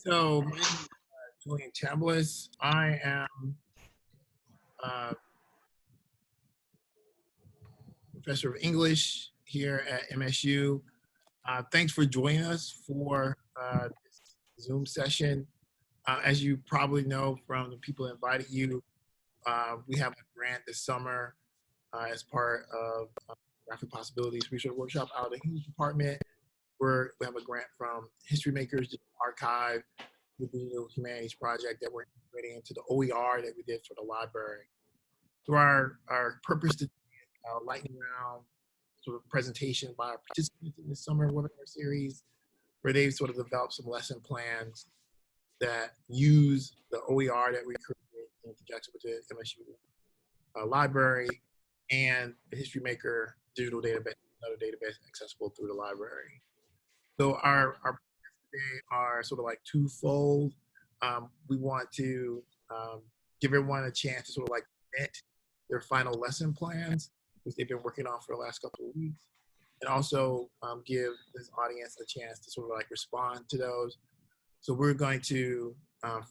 So, my name is Julian Chambliss. I am a professor of English here at MSU. Thanks for joining us for this Zoom session. As you probably know from the people that invited you, we have a grant this summer as part of Graphic Possibilities Research Workshop out of the English department. We have a grant from HistoryMakers to archive with the new humanities project that we're integrating into the OER that we did for the library. So our purpose to lightning round sort of presentation by our participants in this summer webinar series, where they've sort of developed some lesson plans that use the OER that we created in conjunction with the MSU library and the HistoryMaker digital database, another database accessible through the library. So our today are sort of like twofold. We want to give everyone a chance to sort of like submit their final lesson plans, which they've been working on for the last couple of weeks, and also give this audience a chance to sort of like respond to those. So we're going to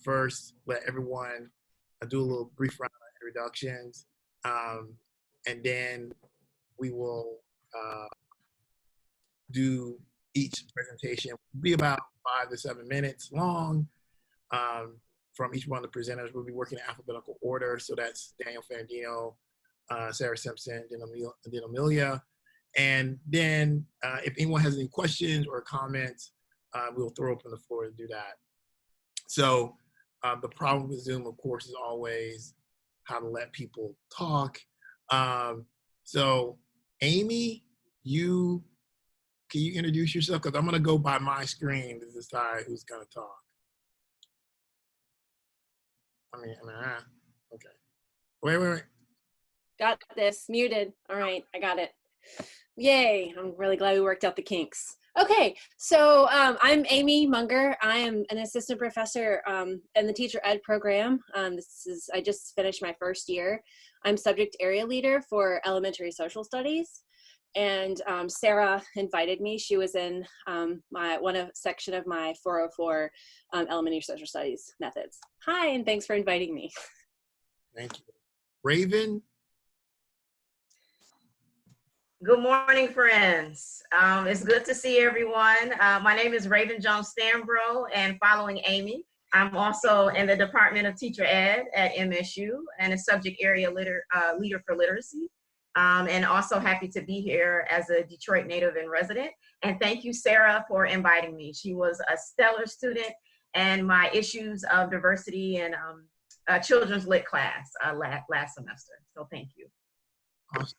first let everyone do a little brief round of introductions, and then we will do each presentation. Will be about 5 to 7 minutes long. From each one of the presenters, we'll be working in alphabetical order. So that's Daniel Fandino, Sarah Simpson, then Amelia. And then if anyone has any questions or comments, we'll throw open the floor to do that. So the problem with Zoom, of course, is always how to let people talk. So Amy, can you introduce yourself? Because I'm going to go by my screen to decide who's going to talk. Okay. Wait. Got this, muted. All right, I got it. Yay, I'm really glad we worked out the kinks. Okay, so I'm Amy Munger. I am an assistant professor in the teacher ed program. I just finished my first year. I'm subject area leader for elementary social studies. And Sarah invited me. She was in section of my 404 elementary social studies methods. Hi, and thanks for inviting me. Thank you. Raven. Good morning, friends. It's good to see everyone. My name is Raven Jones-Stambro, and following Amy, I'm also in the Department of Teacher Ed at MSU and a subject area leader for literacy. And also happy to be here as a Detroit native and resident. And thank you, Sarah, for inviting me. She was a stellar student in my issues of diversity and children's lit class last semester. So thank you. Awesome.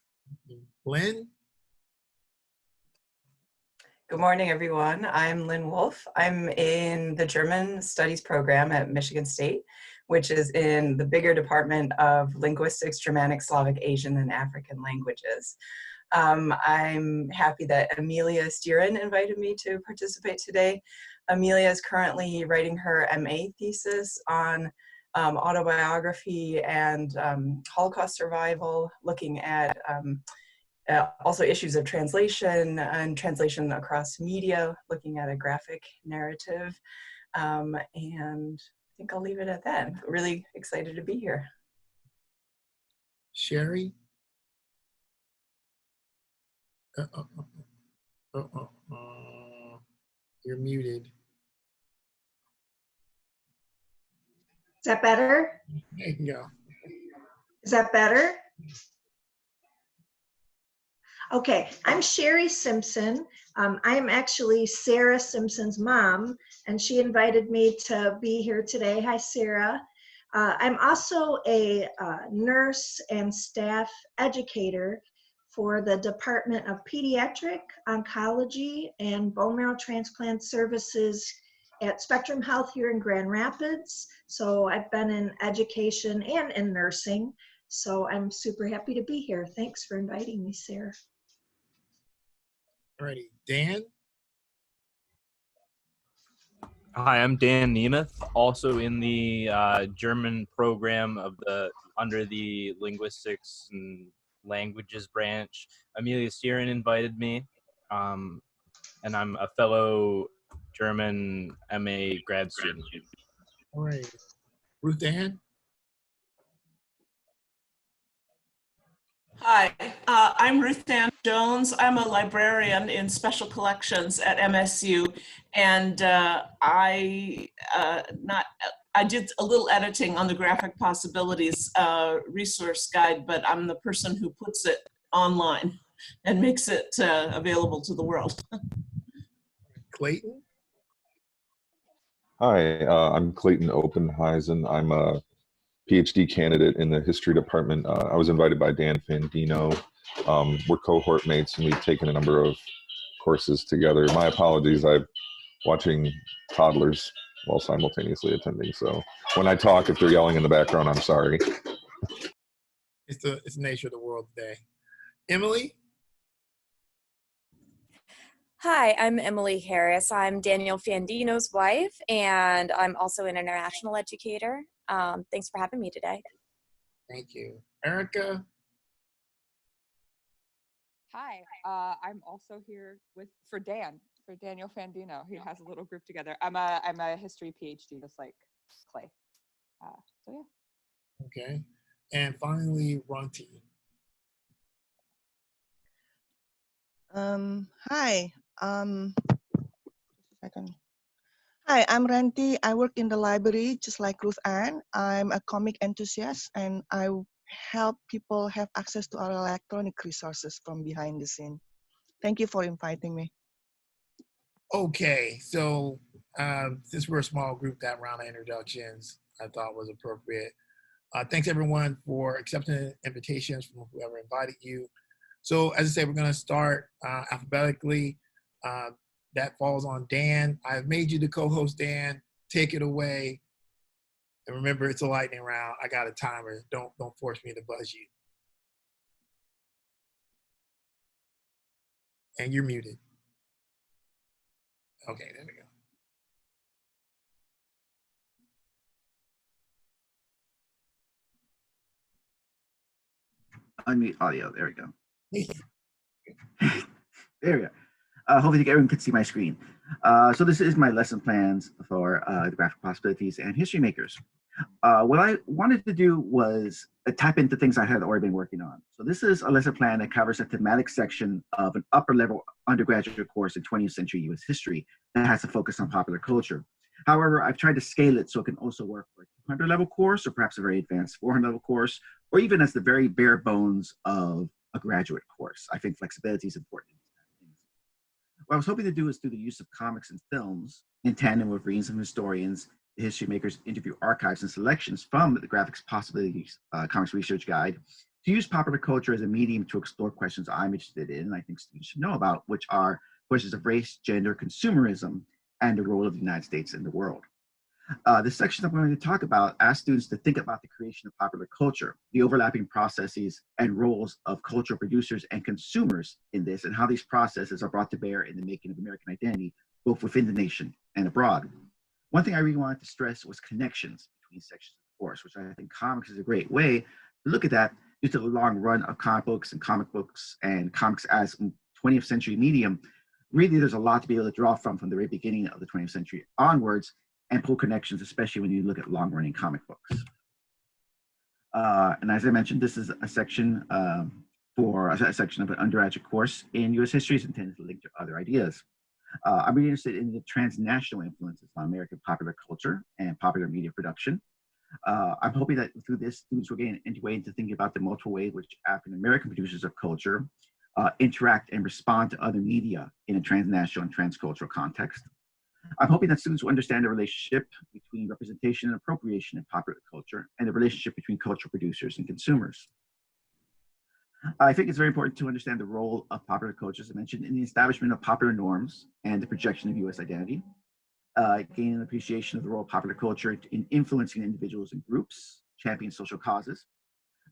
Lynn? Good morning, everyone. I'm Lynn Wolf. I'm in the German Studies program at Michigan State, which is in the bigger department of linguistics, Germanic, Slavic, Asian, and African languages. I'm happy that Amelia Steeren invited me to participate today. Amelia is currently writing her MA thesis on autobiography and Holocaust survival, looking at also issues of translation and translation across media, looking at a graphic narrative. And I think I'll leave it at that. I'm really excited to be here. Sherry? You're muted. Is that better? There you go. Is that better? Okay, I'm Sherry Simpson. I am actually Sarah Simpson's mom, and she invited me to be here today. Hi, Sarah. I'm also a nurse and staff educator for the Department of Pediatric Oncology and Bone Marrow Transplant Services at Spectrum Health here in Grand Rapids. So I've been in education and in nursing. So I'm super happy to be here. Thanks for inviting me, Sarah. Alrighty, Dan? Hi, I'm Dan Nemeth, also in the German program under the linguistics and languages branch. Amelia Steeren invited me, and I'm a fellow German MA grad student. All right. Ruth Ann? Hi, I'm Ruth Ann Jones. I'm a librarian in special collections at MSU, and I did a little editing on the Graphic Possibilities resource guide, but I'm the person who puts it online and makes it available to the world. Clayton? Hi, I'm Clayton Oppenheisen. I'm a PhD candidate in the history department. I was invited by Dan Fandino. We're cohort mates and we've taken a number of courses together. My apologies, I'm watching toddlers while simultaneously attending. So when I talk, if they're yelling in the background, I'm sorry. It's the nature of the world today. Emily? Hi, I'm Emily Harris. I'm Daniel Fandino's wife, and I'm also an international educator. Thanks for having me today. Thank you. Erica? Hi, I'm also here for Daniel Fandino. He has a little group together. I'm a history PhD, just like Clay. So yeah. Okay. And finally, Ronti. Hi, just a second. Hi, I'm Ranti. I work in the library just like Ruth Ann. I'm a comic enthusiast and I help people have access to our electronic resources from behind the scene. Thank you for inviting me. Okay, so since we're a small group, that round of introductions I thought was appropriate. Thanks everyone for accepting invitations from whoever invited you. So as I said, we're gonna start alphabetically. That falls on Dan. I've made you the co-host, Dan. Take it away. And remember, it's a lightning round. I got a timer. Don't force me to buzz you. And you're muted. Okay, there we go. Unmute audio. There we go. There we go. Hopefully everyone can see my screen. So this is my lesson plans for the graphic possibilities and HistoryMakers. What I wanted to do was tap into things I had already been working on. So this is a lesson plan that covers a thematic section of an upper level undergraduate course in 20th century US history that has a focus on popular culture. However, I've tried to scale it so it can also work for a 200 level course or perhaps a very advanced 400 level course, or even as the very bare bones of a graduate course. I think flexibility is important. What I was hoping to do is through the use of comics and films, in tandem with readings from historians, the HistoryMakers interview archives and selections from the Graphics Possibilities Comics Research Guide, to use popular culture as a medium to explore questions I'm interested in and I think students should know about, which are questions of race, gender, consumerism, and the role of the United States in the world. The section I'm going to talk about asks students to think about the creation of popular culture, the overlapping processes and roles of cultural producers and consumers in this, and how these processes are brought to bear in the making of American identity, both within the nation and abroad. One thing I really wanted to stress was connections between sections of the course, which I think comics is a great way to look at that due to the long run of comic books and comics as 20th century medium. Really, there's a lot to be able to draw from the very beginning of the 20th century onwards, and pull connections, especially when you look at long-running comic books. And as I mentioned, this is a section for a section of an undergraduate course in U.S. history is intended to link to other ideas. I'm really interested in the transnational influences on American popular culture and popular media production. I'm hoping that through this, students will gain an way into thinking about the multiple ways which African-American producers of culture interact and respond to other media in a transnational and transcultural context. I'm hoping that students will understand the relationship between representation and appropriation in popular culture and the relationship between cultural producers and consumers. I think it's very important to understand the role of popular culture, as I mentioned, in the establishment of popular norms and the projection of US identity, gain an appreciation of the role of popular culture in influencing individuals and groups, championing social causes,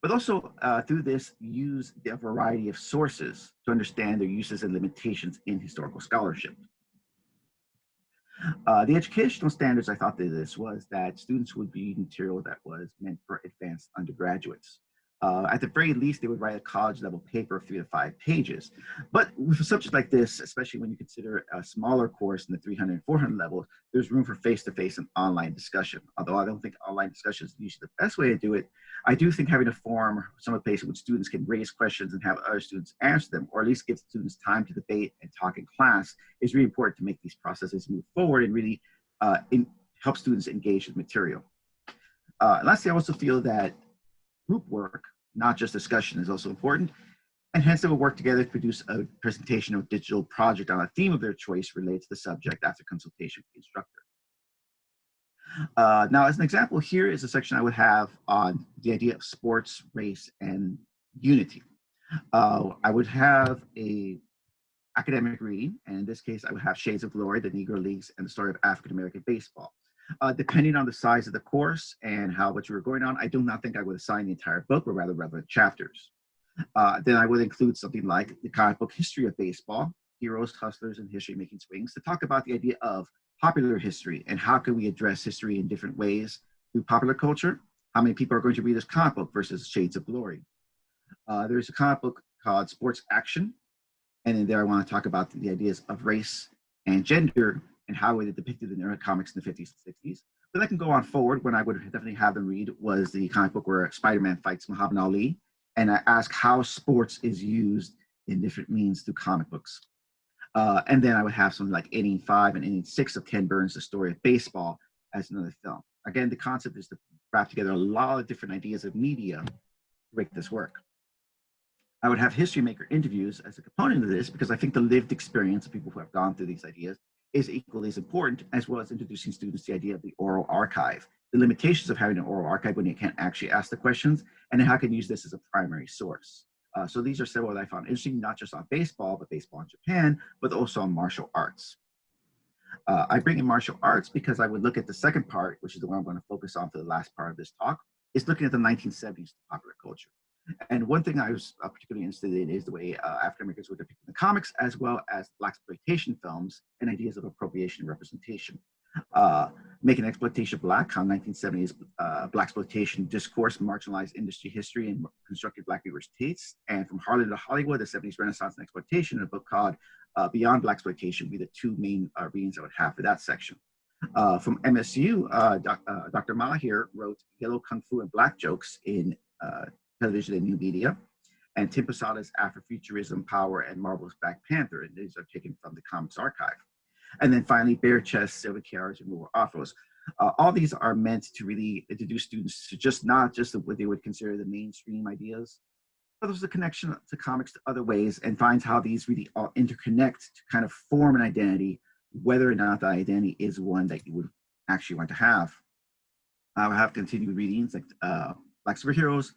but also through this, use a variety of sources to understand their uses and limitations in historical scholarship. The educational standards I thought that this was that students would read material that was meant for advanced undergraduates. At the very least, they would write a college level paper of 3 to 5 pages. But with a subject like this, especially when you consider a smaller course in the 300 and 400 level, there's room for face-to-face and online discussion. Although I don't think online discussion is usually the best way to do it, I do think having a forum, some place in which students can raise questions and have other students answer them, or at least give students time to debate and talk in class, is really important to make these processes move forward and really help students engage with material. Lastly, I also feel that group work, not just discussion, is also important, and hence they will work together to produce a presentation or digital project on a theme of their choice related to the subject after consultation with the instructor. Now, as an example, here is a section I would have on the idea of sports, race, and unity. I would have a academic reading, and in this case, I would have Shades of Glory, the Negro Leagues, and the Story of African American Baseball. Depending on the size of the course and how much we were going on, I do not think I would assign the entire book, but rather relevant chapters. Then I would include something like the comic book history of baseball, heroes, hustlers, and history-making swings, to talk about the idea of popular history and how can we address history in different ways through popular culture. How many people are going to read this comic book versus Shades of Glory? There's a comic book called Sports Action, and in there I want to talk about the ideas of race and gender and how it was depicted in comics in the 50s and 60s. Then I can go on forward. When I would definitely have them read was the comic book where Spider-Man fights Muhammad Ali, and I ask how sports is used in different means through comic books. And then I would have something like Inning 5 and Inning 6 of Ken Burns' The Story of Baseball as another film. Again, the concept is to wrap together a lot of different ideas of media to make this work. I would have history maker interviews as a component of this because I think the lived experience of people who have gone through these ideas is equally as important, as well as introducing students to the idea of the oral archive, the limitations of having an oral archive when you can't actually ask the questions, and how I can use this as a primary source. So these are several that I found interesting, not just on baseball, but baseball in Japan, but also on martial arts. I bring in martial arts because I would look at the second part, which is the one I'm going to focus on for the last part of this talk, is looking at the 1970s popular culture. And one thing I was particularly interested in is the way African Americans were depicted in the comics, as well as blaxploitation films and ideas of appropriation and representation. Making exploitation black, how 1970s blaxploitation discourse marginalized industry history and constructed Black viewers' tastes. And From Harlem to Hollywood, the 70s Renaissance and exploitation, a book called Beyond Blaxploitation would be the two main readings I would have for that section. From MSU, Dr. Ma here wrote Yellow Kung Fu and Black Jokes in Television and New Media, and Tim Posada's Afrofuturism, Power, and Marvel's Black Panther, and these are taken from the Comics Archive. And then finally, Bare Chest, Silver Tiaras, and More Afros. All these are meant to really introduce students to not just what they would consider the mainstream ideas, but there's a connection to comics to other ways, and finds how these really all interconnect to kind of form an identity, whether or not that identity is one that you would actually want to have. I would have continued readings like Black Superheroes,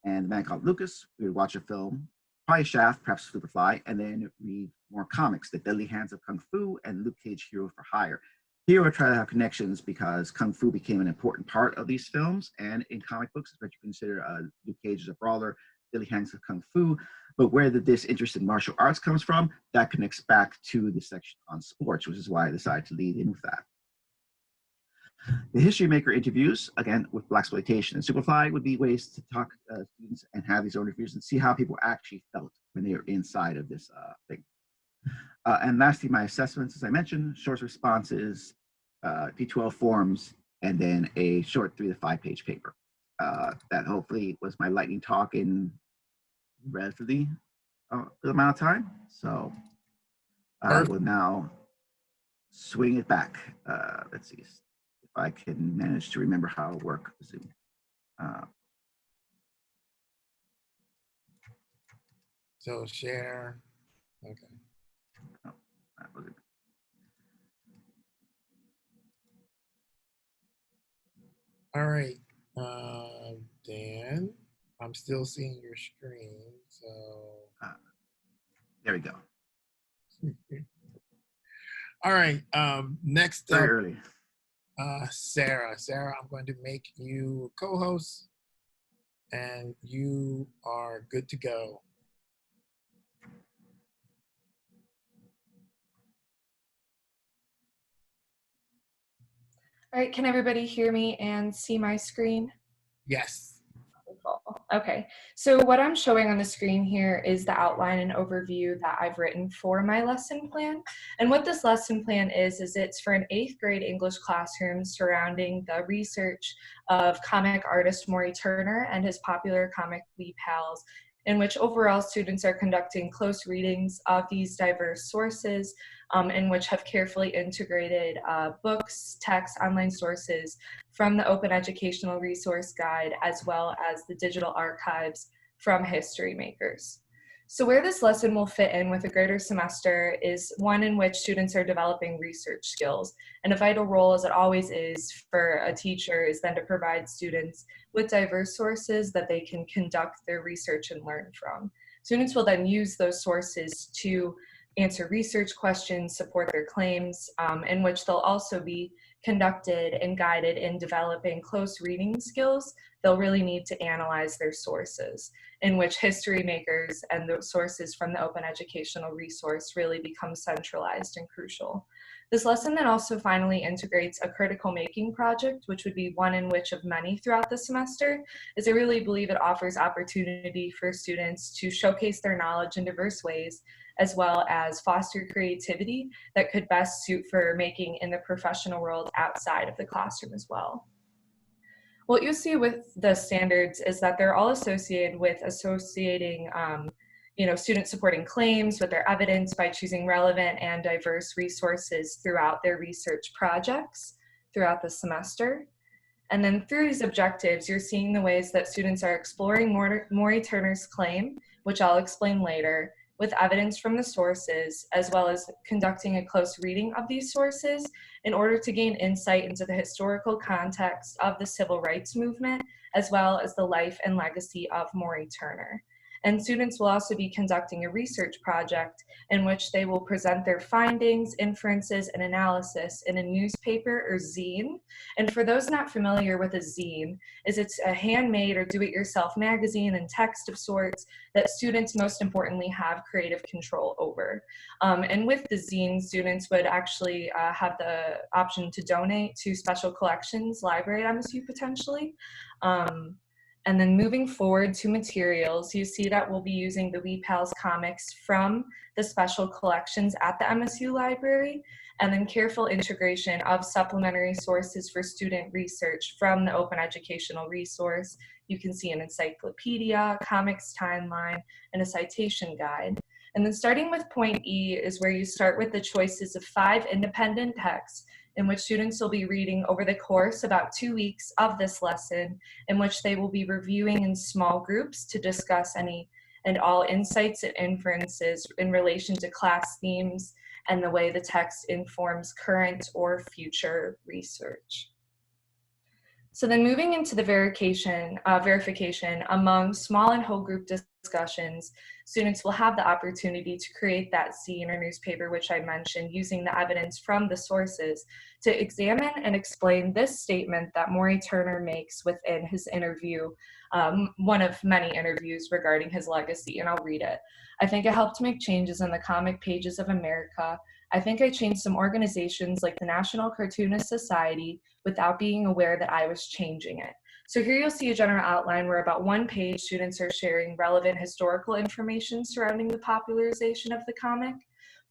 and The Man Called Lucas. We would watch a film, probably Shaft, perhaps Superfly, and then read more comics, The Deadly Hands of Kung Fu and Luke Cage Hero for Hire. Here I try to have connections because Kung Fu became an important part of these films and in comic books, especially consider Luke Cage as a brawler, Deadly Hands of Kung Fu. But where this interest in martial arts comes from, that connects back to the section on sports, which is why I decided to lead in with that. The history maker interviews, again, with blaxploitation and Superfly, would be ways to talk to students and have these interviews and see how people actually felt when they were inside of this thing. And lastly, my assessments, as I mentioned, short responses, P12 forms, and then a short 3 to 5 page paper. That hopefully was my lightning talk in relatively good amount of time. So I will now swing it back. Let's see if I can manage to remember how to work Zoom. So share, okay. Oh, that was it. All right, Dan, I'm still seeing your screen, so. There we go. All right, next Very up, early. Sarah. Sarah, I'm going to make you a co-host, and you are good to go. All right, can everybody hear me and see my screen? Yes. Wonderful. Okay, so what I'm showing on the screen here is the outline and overview that I've written for my lesson plan. And what this lesson plan is it's for an 8th grade English classroom surrounding the research of comic artist Maury Turner and his popular comic Wee Pals, in which overall students are conducting close readings of these diverse sources, in which have carefully integrated books, texts, online sources from the Open Educational Resource Guide, as well as the digital archives from HistoryMakers. So where this lesson will fit in with a greater semester is one in which students are developing research skills. And a vital role, as it always is for a teacher, is then to provide students with diverse sources that they can conduct their research and learn from. Students will then use those sources to answer research questions, support their claims, in which they'll also be conducted and guided in developing close reading skills. They'll really need to analyze their sources, in which HistoryMakers and the sources from the Open Educational Resource really become centralized and crucial. This lesson then also finally integrates a critical making project, which would be one in which of many throughout the semester, as I really believe it offers opportunity for students to showcase their knowledge in diverse ways, as well as foster creativity that could best suit for making in the professional world outside of the classroom as well. What you'll see with the standards is that they're all associated with associating students supporting claims with their evidence by choosing relevant and diverse resources throughout their research projects throughout the semester. And then through these objectives, you're seeing the ways that students are exploring Maury Turner's claim, which I'll explain later, with evidence from the sources, as well as conducting a close reading of these sources in order to gain insight into the historical context of the civil rights movement, as well as the life and legacy of Maury Turner. And students will also be conducting a research project in which they will present their findings, inferences, and analysis in a newspaper or zine. And for those not familiar with a zine, it's a handmade or do-it-yourself magazine and text of sorts that students most importantly have creative control over. And with the zine, students would actually have the option to donate to special collections library at MSU potentially. And then moving forward to materials, you see that we'll be using the Wee Pals comics from the special collections at the MSU library, and then careful integration of supplementary sources for student research from the Open Educational Resource. You can see an encyclopedia, comics timeline, and a citation guide. And then starting with point E is where you start with the choices of 5 independent texts in which students will be reading over the course about 2 weeks of this lesson, in which they will be reviewing in small groups to discuss any and all insights and inferences in relation to class themes and the way the text informs current or future research. So then moving into the verification among small and whole group discussions, students will have the opportunity to create that zine or newspaper, which I mentioned, using the evidence from the sources to examine and explain this statement that Maury Turner makes within his interview, one of many interviews regarding his legacy, and I'll read it. I think it helped make changes in the comic pages of America. I think I changed some organizations like the National Cartoonist Society without being aware that I was changing it. So here you'll see a general outline where about 1 page students are sharing relevant historical information surrounding the popularization of the comic,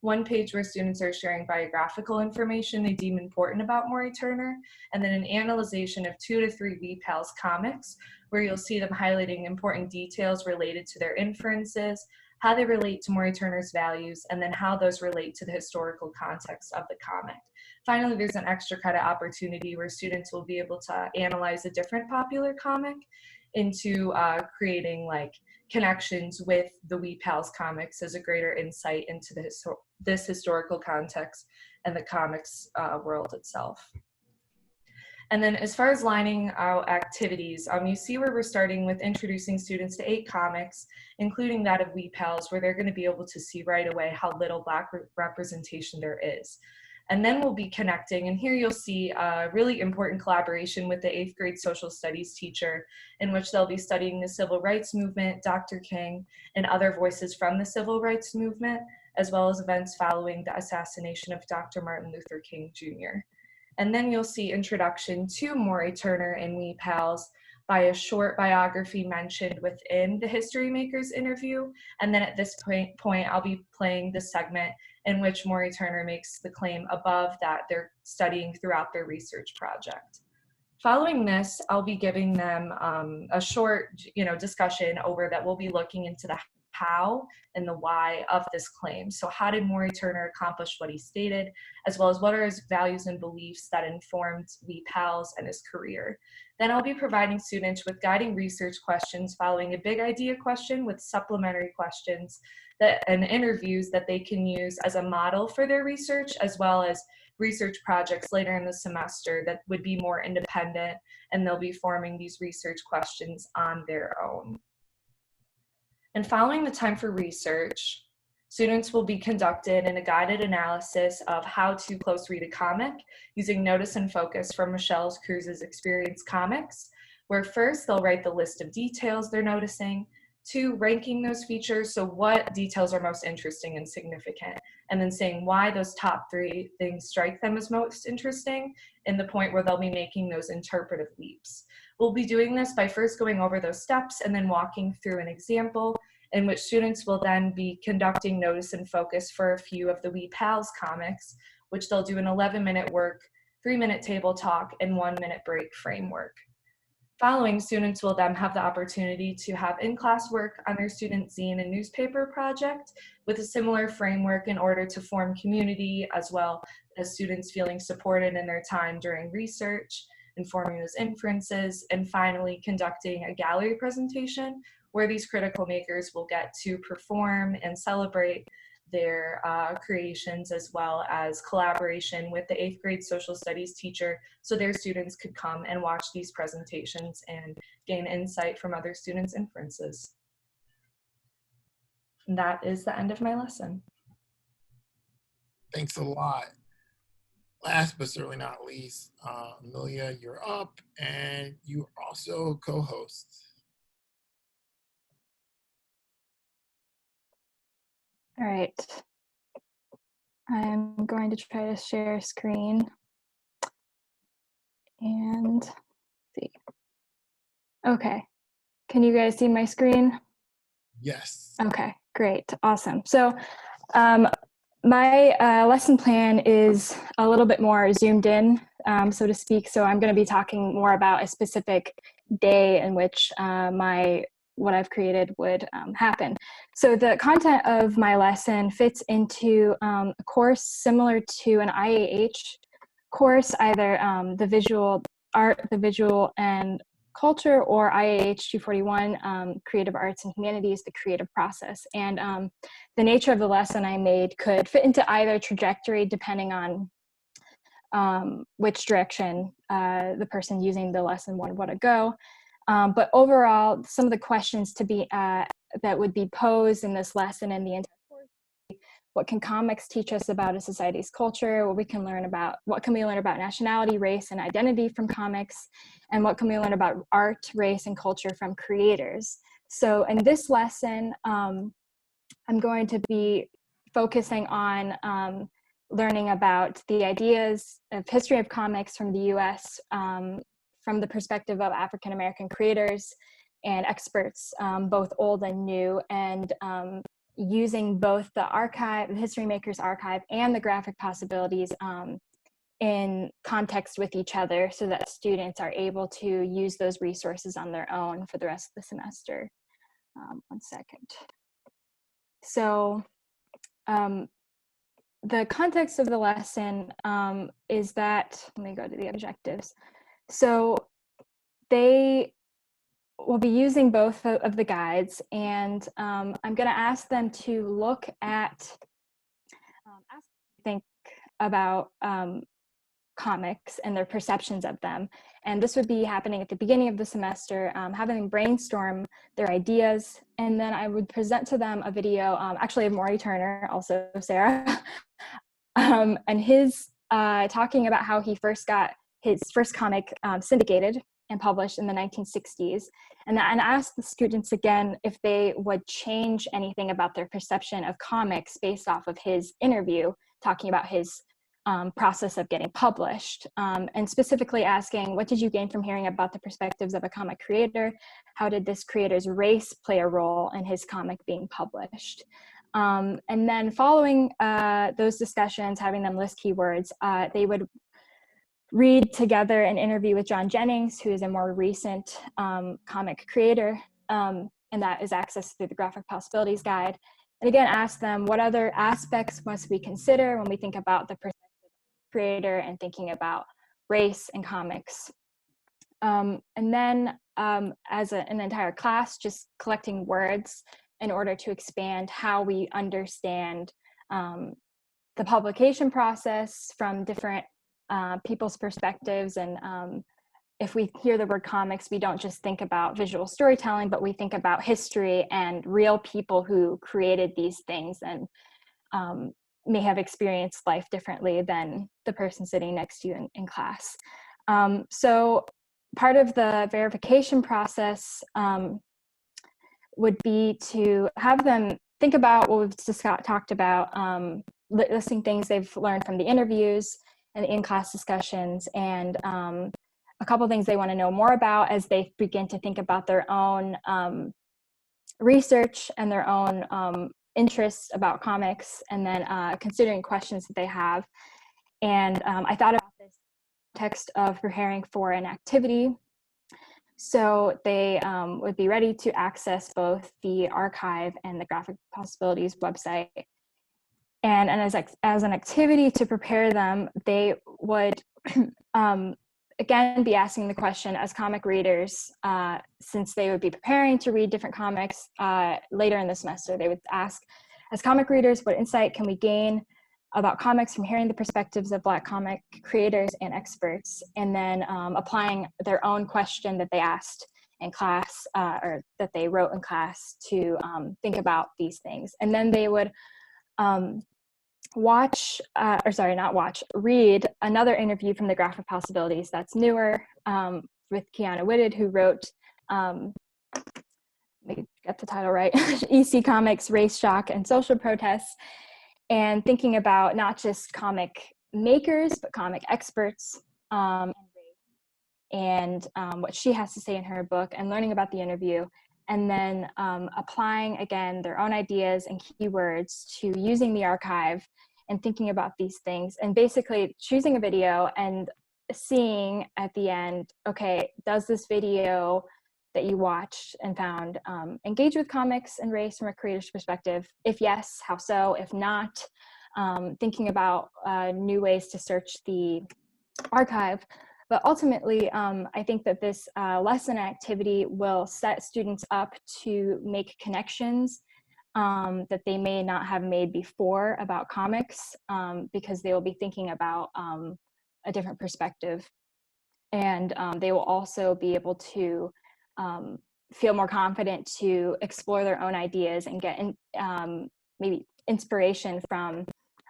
1 page where students are sharing biographical information they deem important about Maury Turner, and then an analyzation of 2 to 3 Wee Pals comics where you'll see them highlighting important details related to their inferences, how they relate to Maury Turner's values, and then how those relate to the historical context of the comic. Finally, there's an extra credit opportunity where students will be able to analyze a different popular comic into creating like connections with the Wee Pals comics as a greater insight into this historical context and the comics world itself. And then as far as lining out activities, you see where we're starting with introducing students to 8 comics, including that of Wee Pals, where they're going to be able to see right away how little Black representation there is. And then we'll be connecting, and here you'll see a really important collaboration with the 8th grade social studies teacher, in which they'll be studying the civil rights movement, Dr. King, and other voices from the civil rights movement, as well as events following the assassination of Dr. Martin Luther King Jr. And then you'll see introduction to Maury Turner and Wee Pals, by a short biography mentioned within the HistoryMakers interview. And then at this point, I'll be playing the segment in which Maury Turner makes the claim above that they're studying throughout their research project. Following this, I'll be giving them a short, discussion over that we'll be looking into the how and the why of this claim. So how did Maury Turner accomplish what he stated, as well as what are his values and beliefs that informed Lee Powell's and his career. Then I'll be providing students with guiding research questions following a big idea question with supplementary questions and interviews that they can use as a model for their research, as well as research projects later in the semester that would be more independent, and they'll be forming these research questions on their own. And following the time for research, students will be conducted in a guided analysis of how to close read a comic using notice and focus from Michelle Cruz's Experience Comics, where first they'll write the list of details they're noticing, 2, ranking those features, so what details are most interesting and significant, and then saying why those top 3 things strike them as most interesting, and the point where they'll be making those interpretive leaps. We'll be doing this by first going over those steps and then walking through an example in which students will then be conducting notice and focus for a few of the Wee Pals comics, which they'll do an 11-minute work, 3-minute table talk, and 1-minute break framework. Following, students will then have the opportunity to have in-class work on their student zine and newspaper project with a similar framework in order to form community, as well as students feeling supported in their time during research, informing those inferences, and finally conducting a gallery presentation where these critical makers will get to perform and celebrate their creations, as well as collaboration with the 8th grade social studies teacher, so their students could come and watch these presentations and gain insight from other students' inferences. And that is the end of my lesson. Thanks a lot. Last but certainly not least, Amelia, you're up, and you also co-host. All right. I'm going to try to share screen and see. Okay. Can you guys see my screen? Yes. Okay, great. Awesome. So my lesson plan is a little bit more zoomed in, so to speak. So I'm going to be talking more about a specific day in which what I've created would happen. So the content of my lesson fits into a course similar to an IAH course, either the visual art, the visual and culture, or IAH 241, creative arts and humanities, the creative process. And the nature of the lesson I made could fit into either trajectory depending on which direction the person using the lesson would want to go. But overall, some of the questions to be that would be posed in this lesson and the entire course: what can comics teach us about a society's culture? What can we learn about nationality, race, and identity from comics? And what can we learn about art, race, and culture from creators? So in this lesson, I'm going to be focusing on learning about the ideas of history of comics from the US, from the perspective of African American creators and experts, both old and new, and using both the archive, the HistoryMakers archive, and the graphic possibilities in context with each other, so that students are able to use those resources on their own for the rest of the semester. One second. So the context of the lesson is that, let me go to the objectives. So they will be using both of the guides, and I'm going to ask them to look at, think about comics and their perceptions of them. And this would be happening at the beginning of the semester, having them brainstorm their ideas, and then I would present to them a video, actually of Maury Turner, also Sarah, and his talking about how he first got his first comic syndicated and published in the 1960s. And asked the students again if they would change anything about their perception of comics based off of his interview, talking about his process of getting published, and specifically asking, what did you gain from hearing about the perspectives of a comic creator? How did this creator's race play a role in his comic being published? And then following those discussions, having them list keywords, they would read together an interview with John Jennings, who is a more recent comic creator, and that is accessed through the Graphic Possibilities Guide. And again, ask them, what other aspects must we consider when we think about the perspective of the creator and thinking about race and comics? And then as an entire class, just collecting words in order to expand how we understand the publication process from different people's perspectives. And if we hear the word comics, we don't just think about visual storytelling, but we think about history and real people who created these things and may have experienced life differently than the person sitting next to you in class. So part of the verification process would be to have them think about what we've just talked about, listing things they've learned from the interviews and the in-class discussions, and a couple things they want to know more about as they begin to think about their own research and their own interests about comics, and then considering questions that they have. And I thought about this text of preparing for an activity. So they would be ready to access both the archive and the Graphic Possibilities website. And as an activity to prepare them, they would again be asking the question, as comic readers, since they would be preparing to read different comics later in the semester, they would ask, as comic readers, what insight can we gain about comics from hearing the perspectives of Black comic creators and experts, and then applying their own question that they asked in class, or that they wrote in class, to think about these things. And then they would read another interview from the Graphic Possibilities that's newer, with Kiana Whitted, who wrote, let me get the title right, EC Comics, Race Shock, and Social Protests, and thinking about not just comic makers, but comic experts, and what she has to say in her book, and learning about the interview, and then applying, again, their own ideas and keywords to using the archive and thinking about these things, and basically choosing a video and seeing at the end, okay, does this video that you watched and found engage with comics and race from a creator's perspective? If yes, how so? If not, thinking about new ways to search the archive. But ultimately, I think that this lesson activity will set students up to make connections that they may not have made before about comics, because they will be thinking about a different perspective. And they will also be able to feel more confident to explore their own ideas and get maybe inspiration from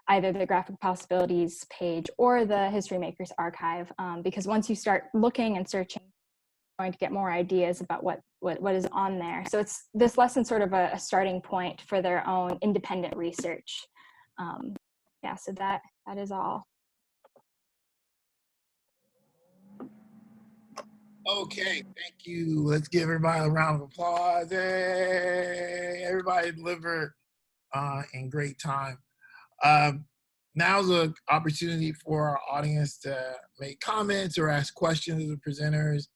either the Graphic Possibilities page or the HistoryMakers archive, because once you start looking and searching, you're going to get more ideas about what is on there. So it's this lesson sort of a starting point for their own independent research. Yeah, so that is all. Okay, thank you. Let's give everybody a round of applause. Hey, everybody delivered in great time. Now's an opportunity for our audience to make comments or ask questions of the presenters.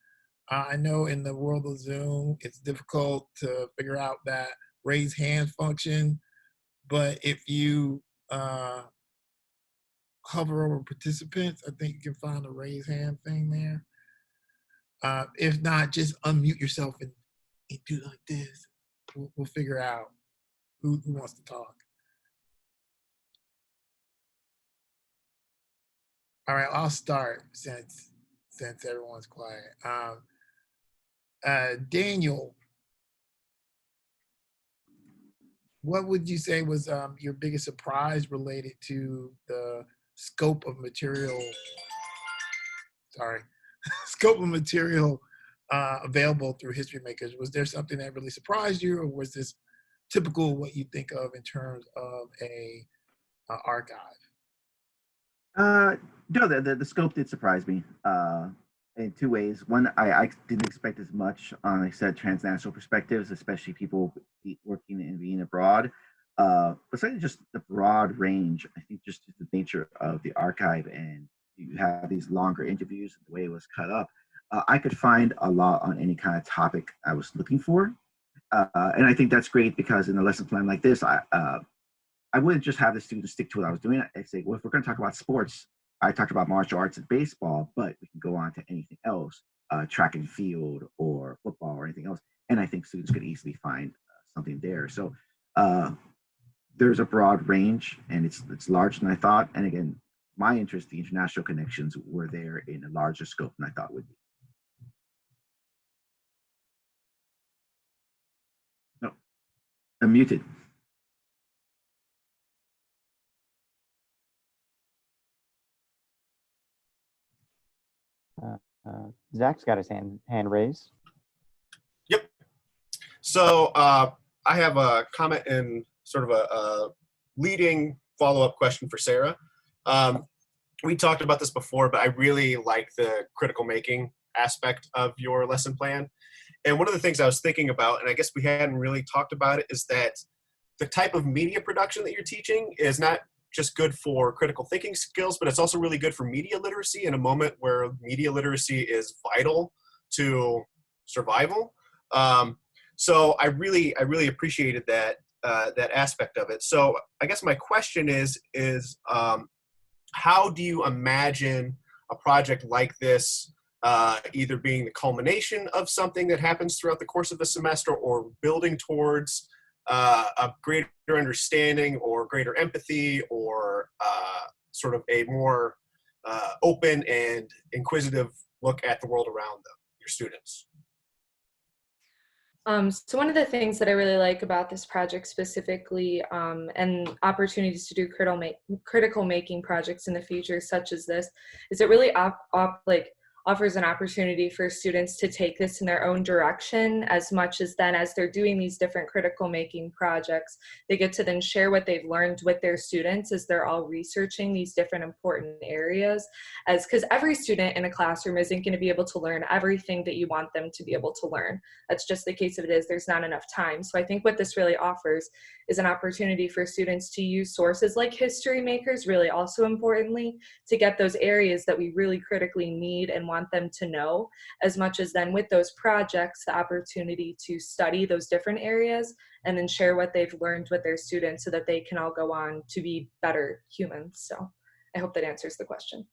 I know in the world of Zoom, it's difficult to figure out that raise hand function, but if you hover over participants, I think you can find the raise hand thing there. If not, just unmute yourself and do like this. We'll figure out who wants to talk. All right, I'll start since everyone's quiet. Daniel, what would you say was your biggest surprise related to the scope of material? Scope of material available through HistoryMakers. Was there something that really surprised you, or was this typical what you think of in terms of a archive? No, the scope did surprise me in two ways. One, I didn't expect as much on, like I said, transnational perspectives, especially people working and being abroad. But secondly, just the broad range. I think just the nature of the archive, and you have these longer interviews, the way it was cut up. I could find a lot on any kind of topic I was looking for. And I think that's great because in a lesson plan like this, I wouldn't just have the students stick to what I was doing. I'd say, well, if we're going to talk about sports, I talked about martial arts and baseball, but we can go on to anything else, track and field or football or anything else. And I think students could easily find something there. So there's a broad range, and it's larger than I thought. And again, my interest, the international connections, were there in a larger scope than I thought would be. No, I'm muted. Zach's got his hand raised. Yep. So I have a comment and sort of a leading follow-up question for Sarah. We talked about this before, but I really like the critical making aspect of your lesson plan. And one of the things I was thinking about, and I guess we hadn't really talked about it, is that the type of media production that you're teaching is not just good for critical thinking skills, but it's also really good for media literacy in a moment where media literacy is vital to survival. So I really appreciated that that aspect of it. So I guess my question is how do you imagine a project like this either being the culmination of something that happens throughout the course of a semester, or building towards a greater understanding or greater empathy, or sort of a more open and inquisitive look at the world around them, your students? So one of the things that I really like about this project specifically, and opportunities to do critical making projects in the future, such as this, is it really offers an opportunity for students to take this in their own direction, as much as then as they're doing these different critical making projects, they get to then share what they've learned with their students as they're all researching these different important areas. Because every student in a classroom isn't going to be able to learn everything that you want them to be able to learn. That's just the case of it is there's not enough time. So I think what this really offers is an opportunity for students to use sources like HistoryMakers, really also importantly, to get those areas that we really critically need and want them to know, as much as then with those projects, the opportunity to study those different areas and then share what they've learned with their students so that they can all go on to be better humans. So I hope that answers the question.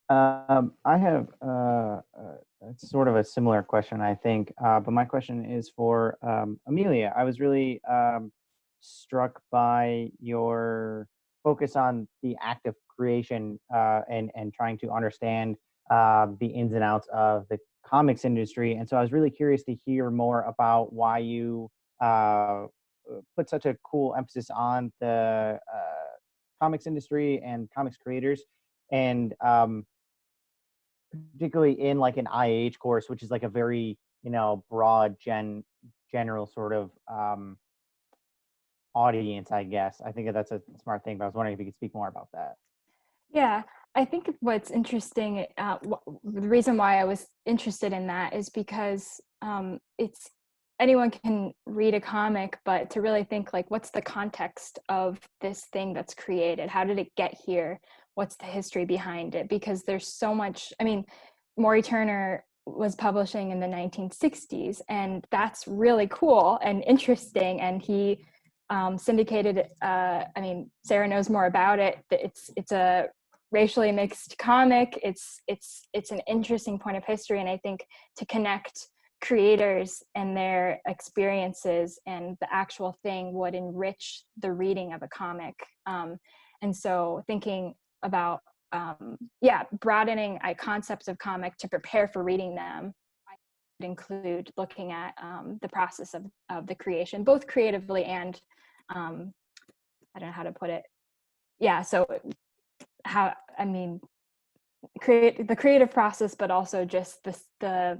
I have sort of a similar question, I think, but my question is for Amelia. I was really struck by your focus on the act of creation and trying to understand the ins and outs of the comics industry. And so I was really curious to hear more about why you put such a cool emphasis on the comics industry and comics creators, and particularly in like an IAH course, which is like a very, broad general sort of audience, I guess. I think that's a smart thing, but I was wondering if you could speak more about that. Yeah, I think what's interesting, the reason why I was interested in that is because it's anyone can read a comic, but to really think like, what's the context of this thing that's created? How did it get here? What's the history behind it? Because there's so much, Maury Turner was publishing in the 1960s, and that's really cool and interesting. And he syndicated, Sarah knows more about it. It's a racially mixed comic. It's an interesting point of history. And I think to connect creators and their experiences and the actual thing would enrich the reading of a comic. And so thinking about broadening concepts of comic to prepare for reading them, I would include looking at the process of the creation, both creatively and I don't know how to put it. Yeah, so create the creative process, but also just the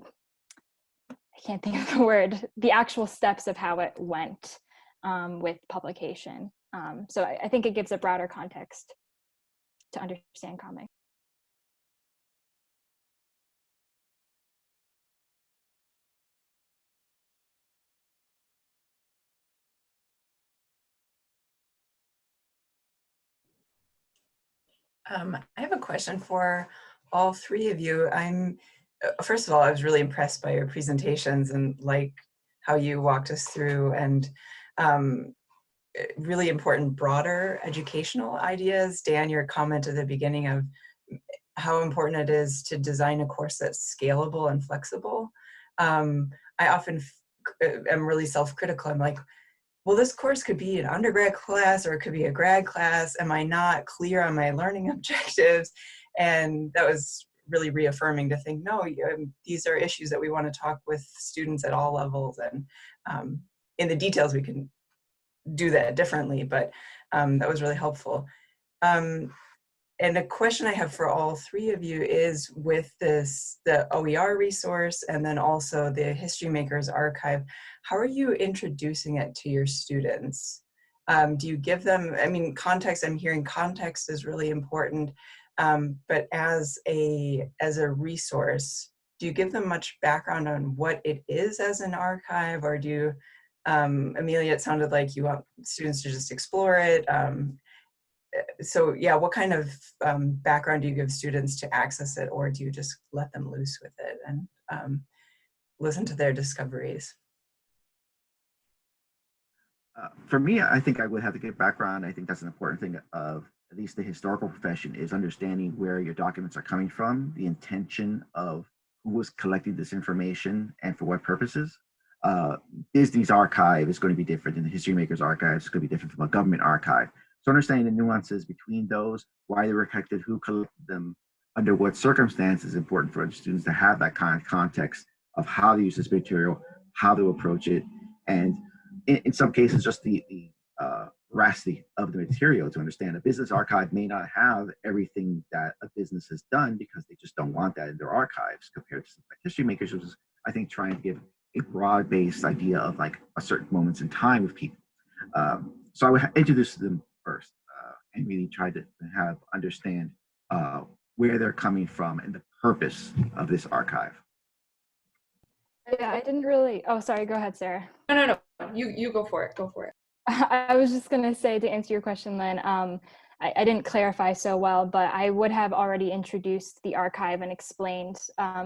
I can't think of the word, the actual steps of how it went with publication. So I think it gives a broader context to understand comics. I have a question for all three of you. First of all, I was really impressed by your presentations and like how you walked us through and really important broader educational ideas. Dan, your comment at the beginning of how important it is to design a course that's scalable and flexible. I often am really self-critical. I'm like, well, this course could be an undergrad class or it could be a grad class. Am I not clear on my learning objectives? And that was really reaffirming to think, no, these are issues that we want to talk with students at all levels. And in the details, we can do that differently, but that was really helpful. And a question I have for all three of you is with the OER resource and then also the HistoryMakers archive, how are you introducing it to your students? Do you give them, I mean, context, I'm hearing context is really important, but as a resource, do you give them much background on what it is as an archive, or do you, Amelia, it sounded like you want students to just explore it. So yeah, what kind of background do you give students to access it, or do you just let them loose with it and listen to their discoveries? For me, I think I would have to give background. I think that's an important thing of at least the historical profession, is understanding where your documents are coming from, the intention of who was collecting this information and for what purposes. Disney's archive is going to be different than the HistoryMakers archive. It's going to be different from a government archive. So understanding the nuances between those, why they were collected, who collected them, under what circumstances, is important for students to have that kind of context of how to use this material, how to approach it, and in some cases, just the veracity of the material to understand. A business archive may not have everything that a business has done because they just don't want that in their archives, compared to something like HistoryMakers, which is, I think, trying to give a broad-based idea of like a certain moments in time with people. So I would introduce them first and really try to understand where they're coming from and the purpose of this archive. Yeah, I didn't really, oh, sorry, go ahead, Sarah. No, you go for it, go for it. I was just gonna say, to answer your question, Lynn, I didn't clarify so well, but I would have already introduced the archive and explained,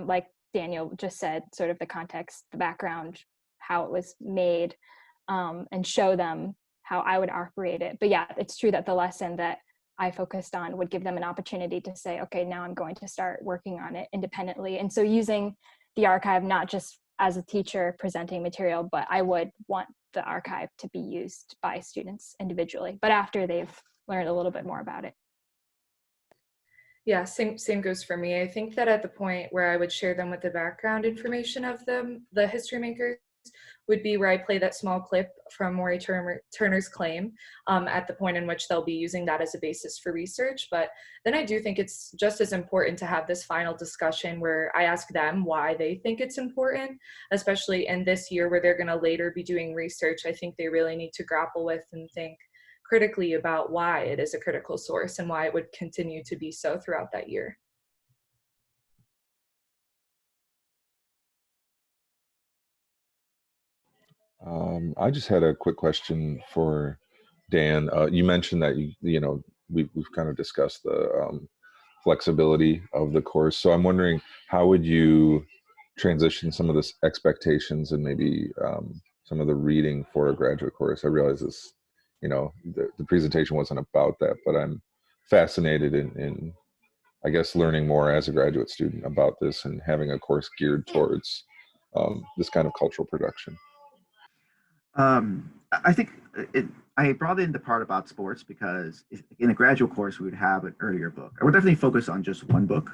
like Daniel just said, sort of the context, the background, how it was made, and show them how I would operate it. But yeah, it's true that the lesson that I focused on would give them an opportunity to say, okay, now I'm going to start working on it independently. And so using the archive, not just as a teacher presenting material, but I would want the archive to be used by students individually, but after they've learned a little bit more about it. Yeah, same goes for me. I think that at the point where I would share them with the background information of them, the HistoryMakers, would be where I play that small clip from Maury Turner's claim at the point in which they'll be using that as a basis for research. But then I do think it's just as important to have this final discussion where I ask them why they think it's important, especially in this year where they're going to later be doing research. I think they really need to grapple with and think critically about why it is a critical source and why it would continue to be so throughout that year. I just had a quick question for Dan. You mentioned that we've kind of discussed the flexibility of the course. So I'm wondering, how would you transition some of this expectations and maybe some of the reading for a graduate course? I realize this, the presentation wasn't about that, but I'm fascinated in I guess learning more as a graduate student about this and having a course geared towards this kind of cultural production. I think I brought in the part about sports because in a graduate course, we would have an earlier book. I would definitely focus on just one book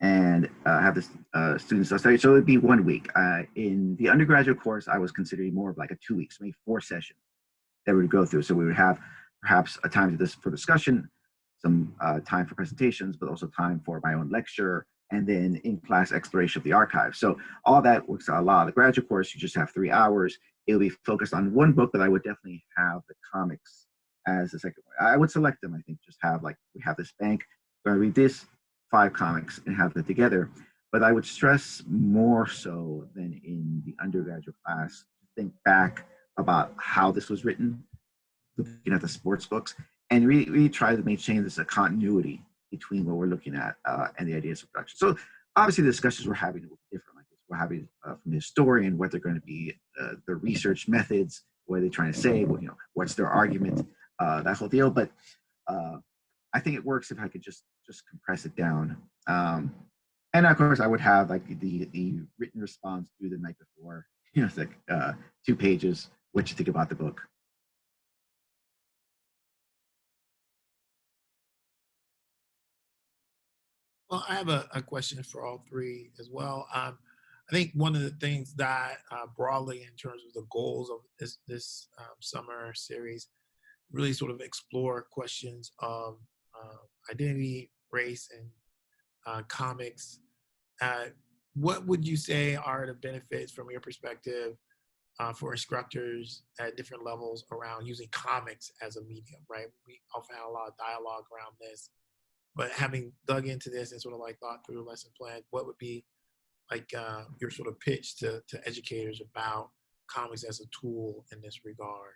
and have the students study. So it would be 1 week. In the undergraduate course, I was considering more of like a 2 weeks, maybe 4 sessions that we would go through. So we would have perhaps a time for discussion, some time for presentations, but also time for my own lecture and then in-class exploration of the archive. So all that works out a lot. The graduate course, you just have 3 hours. It'll be focused on one book, but I would definitely have the comics as the second one. I would select them, I think, just have like, we have this bank, we're gonna read this, 5 comics and have it together. But I would stress more so than in the undergraduate class, think back about how this was written, looking at the sports books, and really try to maintain this a continuity between what we're looking at and the ideas of production. So obviously the discussions we're having will be different. Like we're having from the historian, what they're going to be the research methods, what are they trying to say, what, you know, what's their argument, that whole deal. But I think it works if I could just compress it down. And of course, I would have like the written response due the night before. You know, it's like 2 pages. What you think about the book? Well, I have a question for all three as well. I think one of the things that broadly in terms of the goals of this summer series really sort of explore questions of identity, race, and comics. What would you say are the benefits from your perspective for instructors at different levels around using comics as a medium, right? We often have a lot of dialogue around this, but having dug into this and sort of like thought through the lesson plan, what would be like your sort of pitch to educators about comics as a tool in this regard?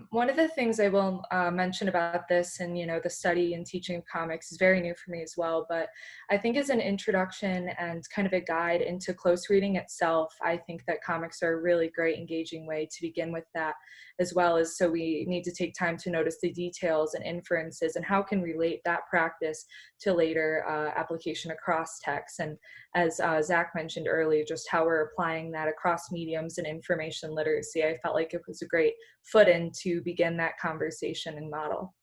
One of the things I will mention about this and, you know, the study and teaching of comics is very new for me as well, but I think as an introduction and kind of a guide into close reading itself, I think that comics are a really great engaging way to begin with that, as well as so we need to take time to notice the details and inferences and how can relate that practice to later application across text. And as Zach mentioned earlier, just how we're applying that across mediums and information literacy, I felt like it was a great foot in to begin that conversation and model.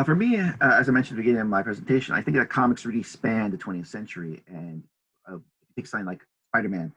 For me, as I mentioned at the beginning of my presentation, I think that comics really span the 20th century. And if you take something like Spider-Man,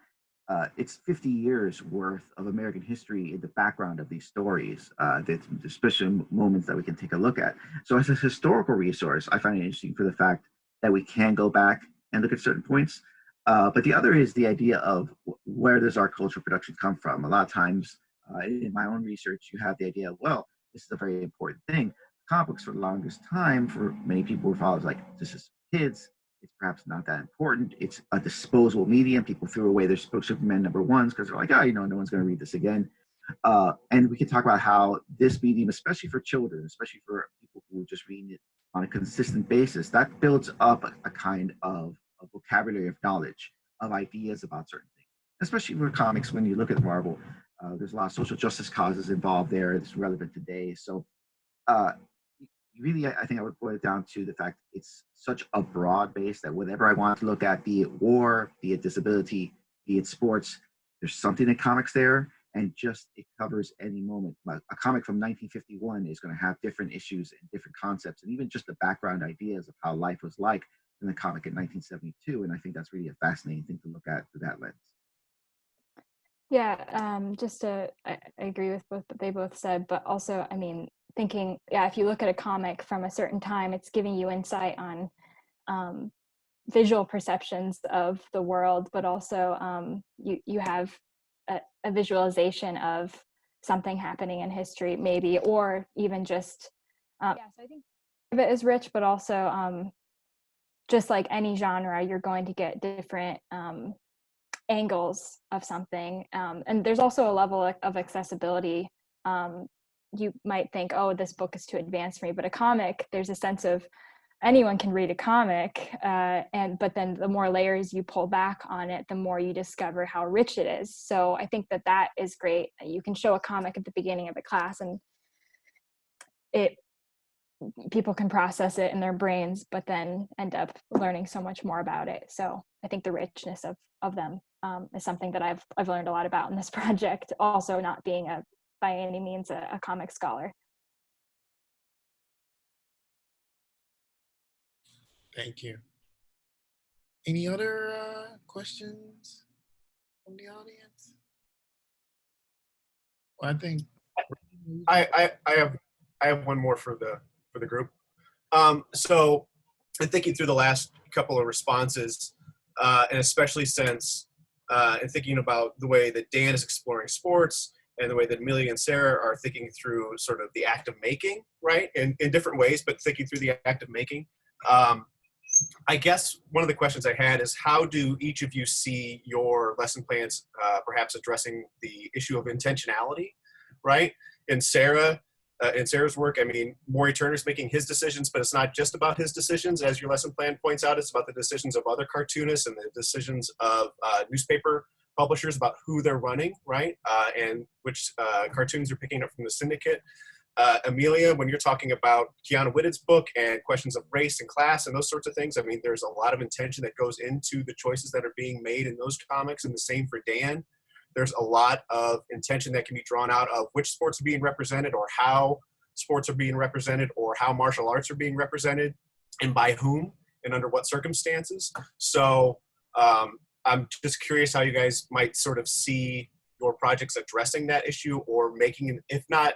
it's 50 years worth of American history in the background of these stories. There's special moments that we can take a look at. So as a historical resource, I find it interesting for the fact that we can go back and look at certain points. But the other is the idea of where does our cultural production come from? A lot of times in my own research, you have the idea, well, this is a very important thing. Comic books for the longest time, for many people were followed like, this is for kids. It's perhaps not that important. It's a disposable medium. People threw away their Superman #1s because they're like, oh, you know, no one's going to read this again. And we can talk about how this medium, especially for children, especially for people who are just reading it on a consistent basis, that builds up a kind of a vocabulary of knowledge, of ideas about certain things. Especially for comics, when you look at Marvel, there's a lot of social justice causes involved there. It's relevant today. So really, I think I would boil it down to the fact it's such a broad base that whatever I want to look at, be it war, be it disability, be it sports, there's something in comics there, and just it covers any moment. A comic from 1951 is going to have different issues and different concepts, and even just the background ideas of how life was like in the comic in 1972. And I think that's really a fascinating thing to look at through that lens. Yeah, I agree with both what they both said, but also, I mean, thinking, yeah, if you look at a comic from a certain time, it's giving you insight on visual perceptions of the world, but also you have a visualization of something happening in history, maybe, or even just, yeah, so I think of it as rich, but also just like any genre, you're going to get different angles of something. And there's also a level of accessibility. You might think, oh, this book is too advanced for me, but a comic, there's a sense of anyone can read a comic, but then the more layers you pull back on it, the more you discover how rich it is. So I think that is great. You can show a comic at the beginning of a class and people can process it in their brains, but then end up learning so much more about it. So I think the richness of them is something that I've learned a lot about in this project, also not being by any means a comic scholar. Thank you. Any other questions from the audience? Well, I think I have one more for the group. So in thinking through the last couple of responses, and especially since in thinking about the way that Dan is exploring sports and the way that Amelia and Sarah are thinking through sort of the act of making, right? In different ways, but thinking through the act of making. I guess one of the questions I had is, how do each of you see your lesson plans perhaps addressing the issue of intentionality, right? In Sarah's work, I mean, Maury Turner's making his decisions, but it's not just about his decisions. As your lesson plan points out, it's about the decisions of other cartoonists and the decisions of newspaper publishers about who they're running, right? And which cartoons are picking up from the syndicate. Amelia, when you're talking about Keanu Whitted's book and questions of race and class and those sorts of things, I mean, there's a lot of intention that goes into the choices that are being made in those comics, and the same for Dan. There's a lot of intention that can be drawn out of which sports are being represented, or how sports are being represented, or how martial arts are being represented, and by whom and under what circumstances. So I'm just curious how you guys might sort of see your projects addressing that issue, or making, if not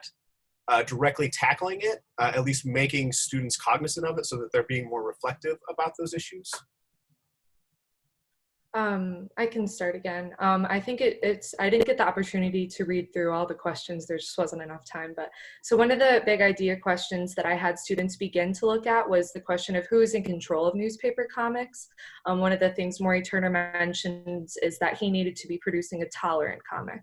directly tackling it, at least making students cognizant of it so that they're being more reflective about those issues. I can start again. I think I didn't get the opportunity to read through all the questions. There just wasn't enough time. But so one of the big idea questions that I had students begin to look at was the question of who is in control of newspaper comics. One of the things Maury Turner mentions is that he needed to be producing a tolerant comic.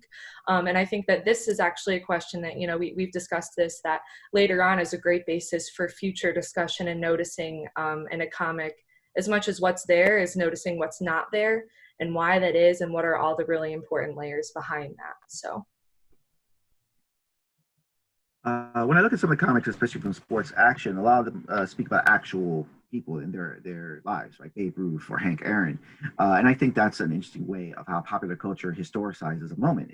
And I think that this is actually a question that, you know, we've discussed this, that later on is a great basis for future discussion and noticing in a comic, as much as what's there is noticing what's not there and why that is, and what are all the really important layers behind that. So when I look at some of the comics, especially from sports action, a lot of them speak about actual people in their lives, like Babe Ruth or Hank Aaron. And I think that's an interesting way of how popular culture historicizes a moment.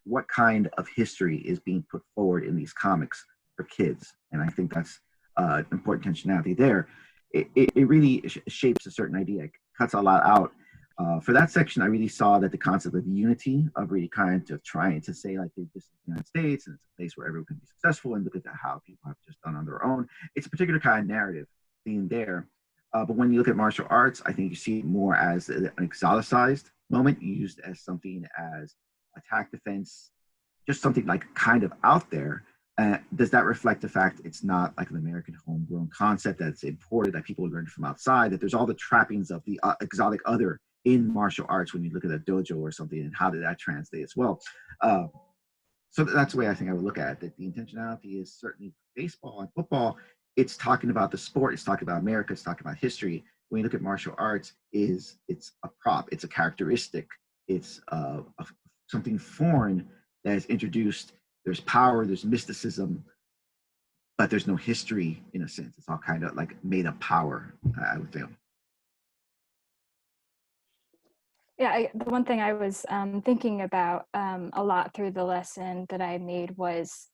What kind of history is being put forward in these comics for kids? And I think that's important intentionality there. It really shapes a certain idea. It cuts a lot out. For that section, I really saw that the concept of unity, of really kind of trying to say, like, this is the United States and it's a place where everyone can be successful, and look at how people have just done on their own. It's a particular kind of narrative theme there. But when you look at martial arts, I think you see it more as an exoticized moment, used as something as attack, defense, just something like kind of out there. Does that reflect the fact it's not like an American homegrown concept that's imported, that people learned from outside, that there's all the trappings of the exotic other in martial arts when you look at a dojo or something, and how did that translate as well? So that's the way I think I would look at it, that the intentionality is certainly baseball and football. It's talking about the sport, it's talking about America, it's talking about history. When you look at martial arts, it's a prop, it's a characteristic, it's something foreign that is introduced. There's power, there's mysticism, but there's no history in a sense. It's all kind of like made up power, I would feel. Yeah, the one thing I was thinking about a lot through the lesson that I made was,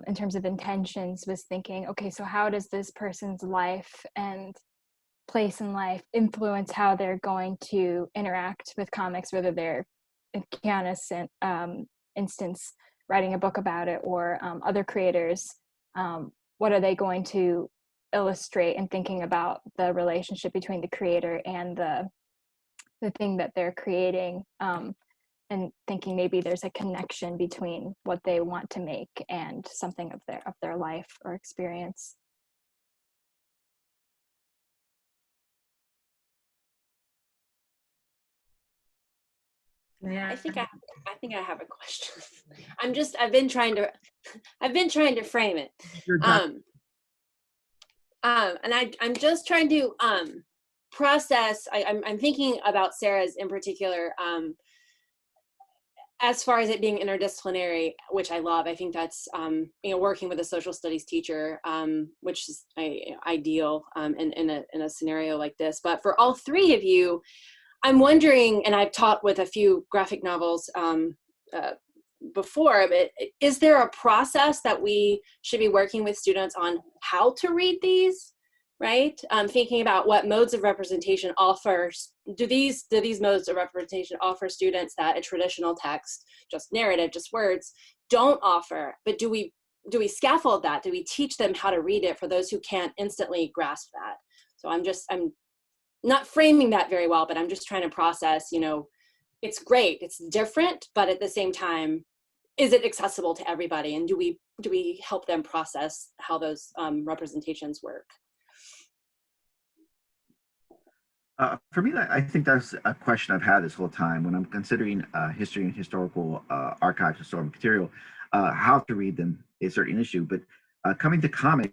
in terms of intentions, was thinking, okay, so how does this person's life and place in life influence how they're going to interact with comics, whether they're, in Kiana's instance, writing a book about it, or other creators, what are they going to illustrate, and thinking about the relationship between the creator and the thing that they're creating, and thinking maybe there's a connection between what they want to make and something of their life or experience. Yeah. I think I have a question. I've been trying to frame it. And I'm just trying to process. I'm thinking about Sarah's in particular, as far as it being interdisciplinary, which I love. I think that's working with a social studies teacher, which is ideal in a scenario like this. But for all three of you, I'm wondering, and I've taught with a few graphic novels before, but is there a process that we should be working with students on how to read these, right? Thinking about what modes of representation offers, do these modes of representation offer students that a traditional text, just narrative, just words, don't offer, but do we do we scaffold that? Do we teach them how to read it for those who can't instantly grasp that? So I'm not framing that very well, but I'm just trying to process, you know, it's great, it's different, but at the same time, is it accessible to everybody? And do we help them process how those representations work? For me, I think that's a question I've had this whole time when I'm considering history and historical archives, historical material. How to read them is certainly an issue, but coming to comics,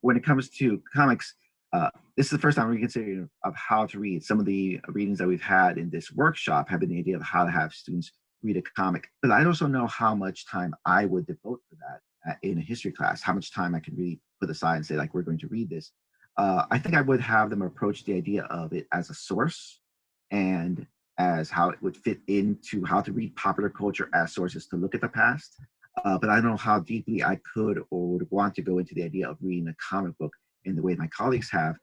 when it comes to comics, this is the first time I'm reconsidering of how to read. Some of the readings that we've had in this workshop have been the idea of how to have students read a comic, but I also know how much time I would devote for that in a history class, how much time I can really put aside and say, like, we're going to read this. I think I would have them approach the idea of it as a source and as how it would fit into how to read popular culture as sources to look at the past. But I don't know how deeply I could or would want to go into the idea of reading a comic book in the way my colleagues have,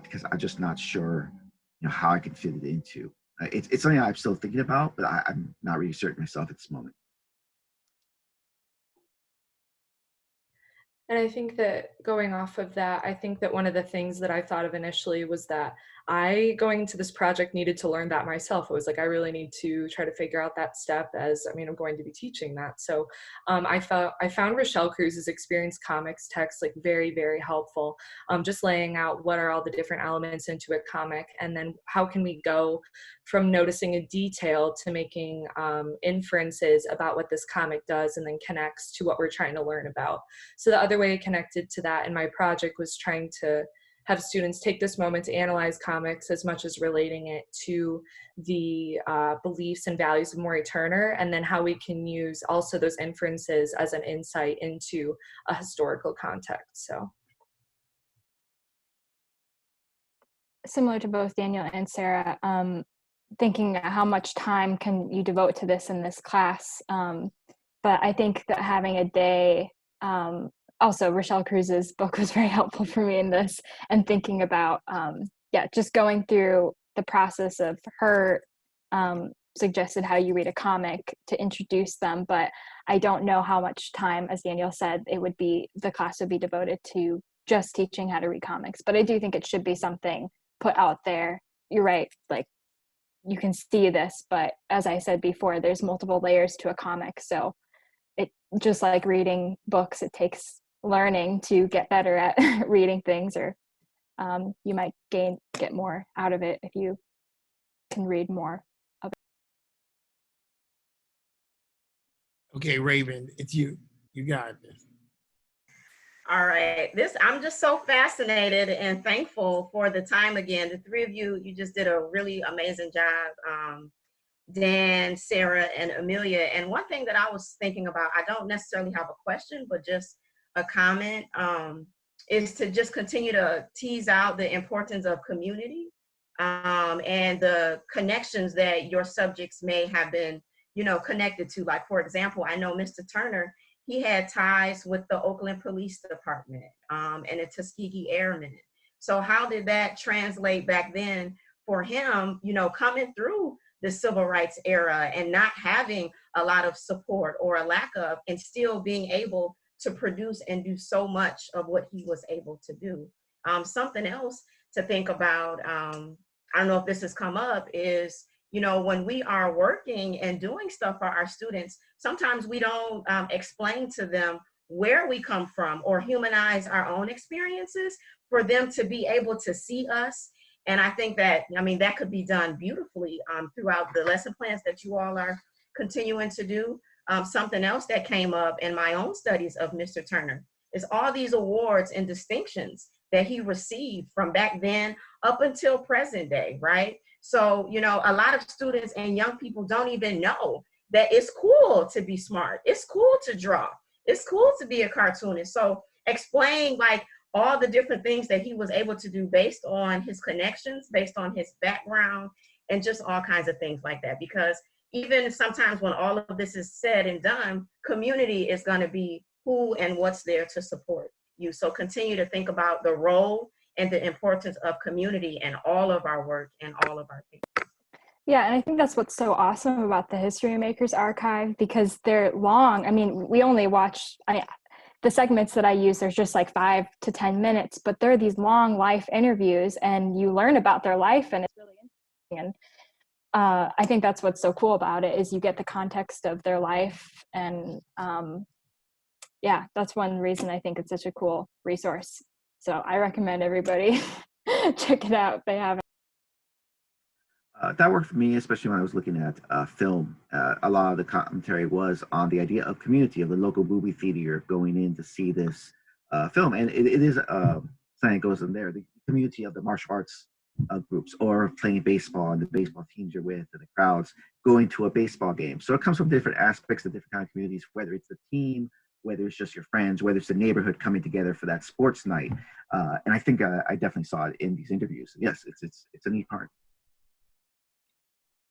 because I'm just not sure, you know, how I can fit it into. It's something I'm still thinking about, but I'm not really certain myself at this moment. And I think that going off of that, I think that one of the things that I thought of initially was that I, going into this project, needed to learn that myself. It was like, I really need to try to figure out that step, as, I mean, I'm going to be teaching that. So I found Rochelle Cruz's Experience Comics text like very, very helpful. Just laying out what are all the different elements into a comic, and then how can we go from noticing a detail to making inferences about what this comic does and then connects to what we're trying to learn about. So the other way I connected to that in my project was trying to have students take this moment to analyze comics as much as relating it to the beliefs and values of Maury Turner, and then how we can use also those inferences as an insight into a historical context. So, similar to both Daniel and Sarah, thinking how much time can you devote to this in this class. But I think that having a day, also Rochelle Cruz's book was very helpful for me in this, and thinking about, just going through the process of her suggested how you read a comic to introduce them. But I don't know how much time, as Daniel said, the class would be devoted to just teaching how to read comics. But I do think it should be something put out there. You're right, like, you can see this, but as I said before, there's multiple layers to a comic. So it, just like reading books, it takes learning to get better at reading things, or you might get more out of it if you can read more of it. Okay, Raven, it's you. You got this. All right, I'm just so fascinated and thankful for the time again. The three of you just did a really amazing job. Dan, Sarah, and Amelia. And one thing that I was thinking about, I don't necessarily have a question, but just a comment, is to just continue to tease out the importance of community and the connections that your subjects may have been, connected to. Like, for example, I know Mr. Turner, he had ties with the Oakland Police Department and the Tuskegee Airmen. So how did that translate back then for him, coming through the civil rights era and not having a lot of support or a lack of, and still being able to produce and do so much of what he was able to do? Something else to think about, I don't know if this has come up, is, when we are working and doing stuff for our students, sometimes we don't explain to them where we come from or humanize our own experiences for them to be able to see us. And I think that, that could be done beautifully throughout the lesson plans that you all are continuing to do. Something else that came up in my own studies of Mr. Turner is all these awards and distinctions that he received from back then up until present day, right? So, a lot of students and young people don't even know that it's cool to be smart. It's cool to draw. It's cool to be a cartoonist. So explain, like, all the different things that he was able to do based on his connections, based on his background, and just all kinds of things like that. Because even sometimes when all of this is said and done, community is going to be who and what's there to support you. So continue to think about the role and the importance of community in all of our work and all of our things. Yeah, and I think that's what's so awesome about the HistoryMakers archive, because they're long. I mean, we only watch the segments that I use, there's just like 5 to 10 minutes, but they're these long life interviews and you learn about their life, and it's really interesting. And I think that's what's so cool about it, is you get the context of their life. And yeah, that's one reason I think it's such a cool resource. So I recommend everybody check it out if they haven't. That worked for me, especially when I was looking at film. A lot of the commentary was on the idea of community, of the local movie theater going in to see this film. And it is something that goes in there, the community of the martial arts groups, or playing baseball and the baseball teams you're with and the crowds going to a baseball game. So it comes from different aspects of different kind of communities, whether it's the team, whether it's just your friends, whether it's the neighborhood coming together for that sports night. And I think I definitely saw it in these interviews. Yes, it's a neat part.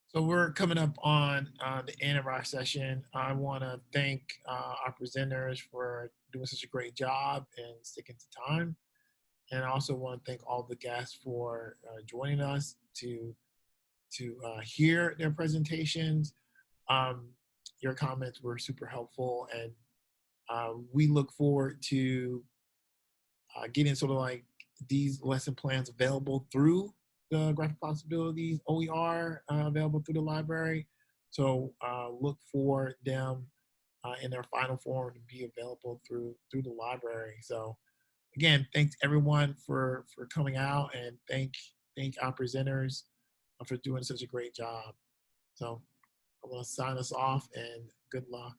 So we're coming up on the end of our session. I want to thank our presenters for doing such a great job and sticking to time. And I also want to thank all the guests for joining us to hear their presentations. Your comments were super helpful, and we look forward to getting sort of like these lesson plans available through the Graphic Possibilities OER available through the library. So look for them in their final form to be available through the library. So again, thanks everyone for coming out, and thank our presenters for doing such a great job. So I'm gonna sign us off, and good luck.